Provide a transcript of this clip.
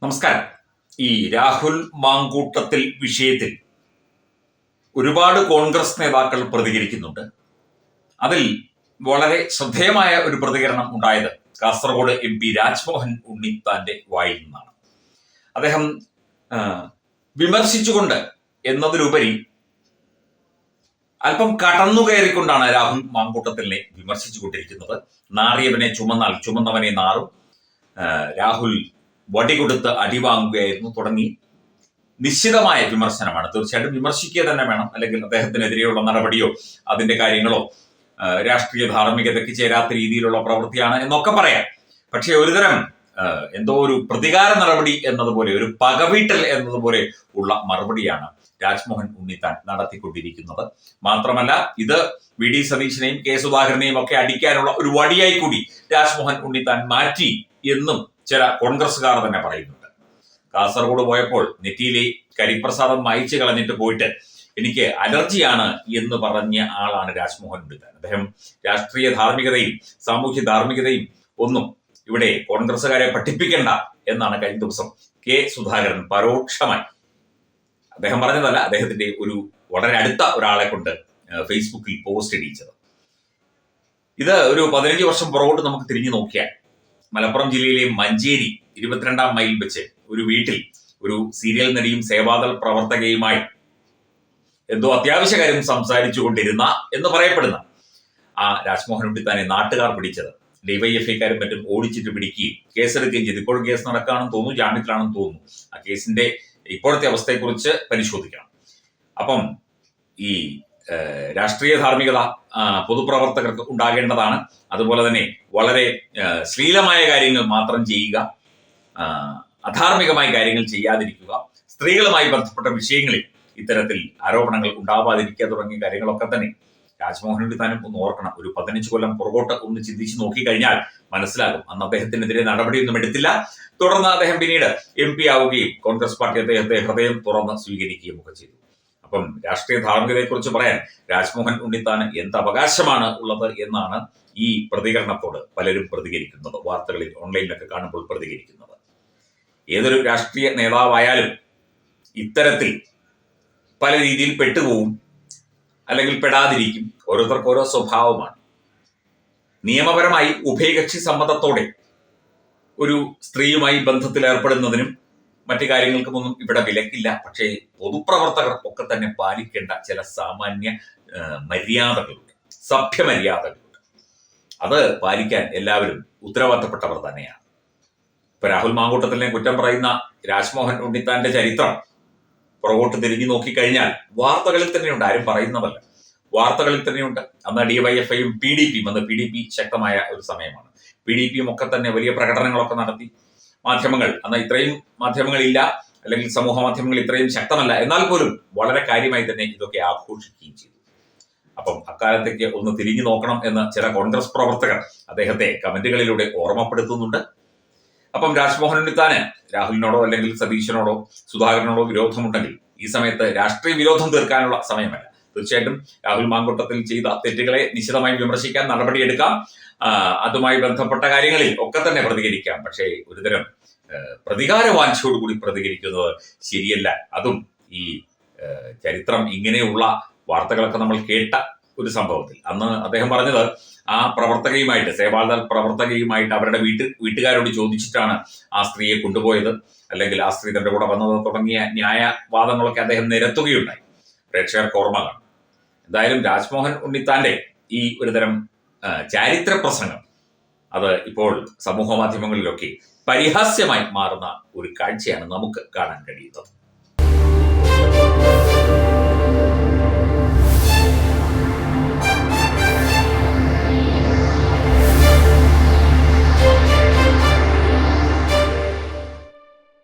നമസ്കാരം. ഈ രാഹുൽ മാങ്കൂട്ടത്തിൽ വിഷയത്തിൽ ഒരുപാട് കോൺഗ്രസ് നേതാക്കൾ പ്രതികരിക്കുന്നുണ്ട്. അതിൽ വളരെ ശ്രദ്ധേയമായ ഒരു പ്രതികരണം ഉണ്ടായത് കാസർഗോഡ് MP രാജ്മോഹൻ ഉണ്ണിത്താന്റെ വായിൽ നിന്നാണ്. അദ്ദേഹം വിമർശിച്ചുകൊണ്ട് എന്നതിലുപരി അല്പം കടന്നുകയറിക്കൊണ്ടാണ് രാഹുൽ മാങ്കൂട്ടത്തിലിനെ വിമർശിച്ചുകൊണ്ടിരിക്കുന്നത്. നാറിയവനെ ചുമന്നാൽ ചുമന്നവനെ നാറും, രാഹുൽ വടികൊടുത്ത് അടിവാങ്ങുകയായിരുന്നു തുടങ്ങി നിശ്ചിതമായ വിമർശനമാണ്. തീർച്ചയായിട്ടും വിമർശിക്കുക തന്നെ വേണം, അല്ലെങ്കിൽ അദ്ദേഹത്തിനെതിരെയുള്ള നടപടിയോ അതിന്റെ കാര്യങ്ങളോ രാഷ്ട്രീയ ധാർമ്മികതയ്ക്ക് ചേരാത്ത രീതിയിലുള്ള പ്രവൃത്തിയാണ് എന്നൊക്കെ പറയാം. പക്ഷെ ഒരുതരം എന്തോ ഒരു പ്രതികാര നടപടി എന്നതുപോലെ, ഒരു പകവീട്ടൽ എന്നതുപോലെ ഉള്ള മറുപടിയാണ് രാജ്മോഹൻ ഉണ്ണിത്താൻ നടത്തിക്കൊണ്ടിരിക്കുന്നത്. മാത്രമല്ല, ഇത് VD സതീശനെയും K സുധാകരനെയും ഒക്കെ അടിക്കാനുള്ള ഒരു വടിയായി കൂടി രാജ്മോഹൻ ഉണ്ണിത്താൻ മാറ്റി എന്നും ചില കോൺഗ്രസ്സുകാർ തന്നെ പറയുന്നുണ്ട്. കാസർഗോഡ് പോയപ്പോൾ നെറ്റിയിലെ കരിപ്രസാദം മായിച്ചു കളഞ്ഞിട്ട് പോയിട്ട് എനിക്ക് അലർജിയാണ് എന്ന് പറഞ്ഞ ആളാണ് രാജ്മോഹൻ ഉണ്ണിത്താൻ. അദ്ദേഹം രാഷ്ട്രീയ ധാർമ്മികതയും സാമൂഹ്യ ധാർമ്മികതയും ഒന്നും ഇവിടെ കോൺഗ്രസ്സുകാരെ പഠിപ്പിക്കേണ്ട എന്നാണ് കഴിഞ്ഞ ദിവസം K സുധാകരൻ പരോക്ഷമായി, അദ്ദേഹം പറഞ്ഞതല്ല, അദ്ദേഹത്തിന്റെ ഒരു വളരെ അടുത്ത ഒരാളെ കൊണ്ട് ഫേസ്ബുക്കിൽ പോസ്റ്റ് ഇടിച്ചത്. ഇത് ഒരു 15 വർഷം പുറകോട്ട് നമുക്ക് തിരിഞ്ഞു നോക്കിയാൽ മലപ്പുറം ജില്ലയിലെ മഞ്ചേരി 22-ാം മൈൽ വെച്ച് ഒരു വീട്ടിൽ ഒരു സീരിയൽ നടിയും സേവാദൾ പ്രവർത്തകയുമായി എന്തോ അത്യാവശ്യ കാര്യം സംസാരിച്ചു കൊണ്ടിരുന്ന എന്ന് പറയപ്പെടുന്ന ആ രാജ്മോഹൻ ഉണ്ണിത്താനെ നാട്ടുകാർ പിടിച്ചത്. DYFIക്കാരും മറ്റും ഓടിച്ചിട്ട് പിടിക്കുകയും കേസെടുക്കുകയും ചെയ്തു. ഇപ്പോഴും കേസ് നടക്കുകയാണെന്ന് തോന്നുന്നു, ജാമ്യത്തിലാണെന്ന് തോന്നുന്നു. ആ കേസിന്റെ ഇപ്പോഴത്തെ അവസ്ഥയെക്കുറിച്ച് പരിശോധിക്കണം. അപ്പം ഈ രാഷ്ട്രീയ ധാർമ്മികത പൊതുപ്രവർത്തകർക്ക് ഉണ്ടാകേണ്ടതാണ്. അതുപോലെ തന്നെ വളരെ ശ്ലീലമായ കാര്യങ്ങൾ മാത്രം ചെയ്യുക, അധാർമികമായ കാര്യങ്ങൾ ചെയ്യാതിരിക്കുക, സ്ത്രീകളുമായി ബന്ധപ്പെട്ട വിഷയങ്ങളിൽ ഇത്തരത്തിൽ ആരോപണങ്ങൾ ഉണ്ടാവാതിരിക്കുക തുടങ്ങിയ കാര്യങ്ങളൊക്കെ തന്നെ രാജ്മോഹൻ ഉണ്ണിത്താനും ഒന്ന് ഓർക്കണം. ഒരു 15 കൊല്ലം പുറകോട്ട് ഒന്ന് ചിന്തിച്ച് നോക്കിക്കഴിഞ്ഞാൽ മനസ്സിലാകും. അന്ന് അദ്ദേഹത്തിനെതിരെ നടപടിയൊന്നും എടുത്തില്ല. തുടർന്ന് അദ്ദേഹം പിന്നീട് MP ആവുകയും കോൺഗ്രസ് പാർട്ടി അദ്ദേഹത്തെ ഹൃദയം തുറന്ന് സ്വീകരിക്കുകയും ഒക്കെ ചെയ്തു. അപ്പം രാഷ്ട്രീയ ധാർമ്മികതയെക്കുറിച്ച് പറയാൻ രാജ്മോഹൻ ഉണ്ണിത്താന് എന്ത് അവകാശമാണ് ഉള്ളത് എന്നാണ് ഈ പ്രതികരണത്തോട് പലരും പ്രതികരിക്കുന്നത്, വാർത്തകളിൽ ഓൺലൈനിലൊക്കെ കാണുമ്പോൾ പ്രതികരിക്കുന്നത്. ഏതൊരു രാഷ്ട്രീയ നേതാവായാലും ഇത്തരത്തിൽ പല രീതിയിൽ പെട്ടുപോകും, അല്ലെങ്കിൽ പെടാതിരിക്കും. ഓരോരുത്തർക്ക് ഓരോ സ്വഭാവമാണ്. നിയമപരമായി ഉഭയകക്ഷി സമ്മതത്തോടെ ഒരു സ്ത്രീയുമായി ബന്ധത്തിൽ ഏർപ്പെടുന്നതിനും മറ്റു കാര്യങ്ങൾക്കുമൊന്നും ഇവിടെ വിലക്കില്ല. പക്ഷേ പൊതുപ്രവർത്തകർ ഒക്കെ തന്നെ പാലിക്കേണ്ട ചില സാമാന്യ മര്യാദകളുണ്ട്, സഭ്യമര്യാദകളുണ്ട്. അത് പാലിക്കാൻ എല്ലാവരും ഉത്തരവാദിത്തപ്പെട്ടവർ തന്നെയാണ്. ഇപ്പൊ രാഹുൽ മാങ്കൂട്ടത്തിലിനെ കുറ്റം പറയുന്ന രാജ്മോഹൻ ഉണ്ണിത്താന്റെ ചരിത്രം പുറകോട്ട് തിരിഞ്ഞു നോക്കിക്കഴിഞ്ഞാൽ വാർത്തകളിൽ തന്നെയുണ്ട്, ആരും പറയുന്നതല്ല, വാർത്തകളിൽ തന്നെയുണ്ട്. അന്ന് DYFIയും PDPയും, അന്ന് PDP ശക്തമായ ഒരു സമയമാണ്, PDPയും ഒക്കെ തന്നെ വലിയ പ്രകടനങ്ങളൊക്കെ നടത്തി. മാധ്യമങ്ങൾ, അന്ന് ഇത്രയും മാധ്യമങ്ങളില്ല, അല്ലെങ്കിൽ സമൂഹ മാധ്യമങ്ങൾ ഇത്രയും ശക്തമല്ല, എന്നാൽ പോലും വളരെ കാര്യമായി തന്നെ ഇതൊക്കെ ആഘോഷിക്കുകയും ചെയ്തു. അപ്പം അക്കാലത്തേക്ക് ഒന്ന് തിരിഞ്ഞു നോക്കണം എന്ന് ചില കോൺഗ്രസ് പ്രവർത്തകർ അദ്ദേഹത്തെ കമന്റുകളിലൂടെ ഓർമ്മപ്പെടുത്തുന്നുണ്ട്. അപ്പം രാജ്മോഹൻ ഉണ്ണിത്താന് രാഹുലിനോടോ അല്ലെങ്കിൽ സതീശനോടോ സുധാകരനോടോ വിരോധമുണ്ടെങ്കിൽ ഈ സമയത്ത് രാഷ്ട്രീയ വിരോധം തീർക്കാനുള്ള സമയമല്ല. തീർച്ചയായിട്ടും രാഹുൽ മാങ്കൂട്ടത്തിൽ ചെയ്ത തെറ്റുകളെ നിശിതമായി വിമർശിക്കാൻ, നടപടിയെടുക്കാം, അതുമായി ബന്ധപ്പെട്ട കാര്യങ്ങളിൽ ഒക്കെ തന്നെ പ്രതികരിക്കാം. പക്ഷേ ഒരുതരം പ്രതികാരവാഞ്ചയോടുകൂടി പ്രതികരിക്കുന്നത് ശരിയല്ല. അതും ഈ ചരിത്രം ഇങ്ങനെയുള്ള വാർത്തകളൊക്കെ നമ്മൾ കേട്ട ഒരു സംഭവത്തിൽ. അന്ന് അദ്ദേഹം പറഞ്ഞത് ആ പ്രവർത്തകയുമായിട്ട്, സേവാദൾ പ്രവർത്തകയുമായിട്ട് അവരുടെ വീട്ടുകാരോട് ചോദിച്ചിട്ടാണ് ആ സ്ത്രീയെ കൊണ്ടുപോയത്, അല്ലെങ്കിൽ ആ സ്ത്രീ തന്റെ കൂടെ വന്നത് തുടങ്ങിയ ന്യായവാദങ്ങളൊക്കെ അദ്ദേഹം നിരത്തുകയുണ്ടായി. പ്രേക്ഷകർക്ക് ഓർമ്മ കാണും. എന്തായാലും രാജ്മോഹൻ ഉണ്ണിത്താന്റെ ഈ ഒരുതരം ചാരിത്ര പ്രസംഗം അത് ഇപ്പോൾ സമൂഹ മാധ്യമങ്ങളിലൊക്കെ പരിഹാസ്യമായി മാറുന്ന ഒരു കാഴ്ചയാണ് നമുക്ക് കാണാൻ കഴിയുന്നത്.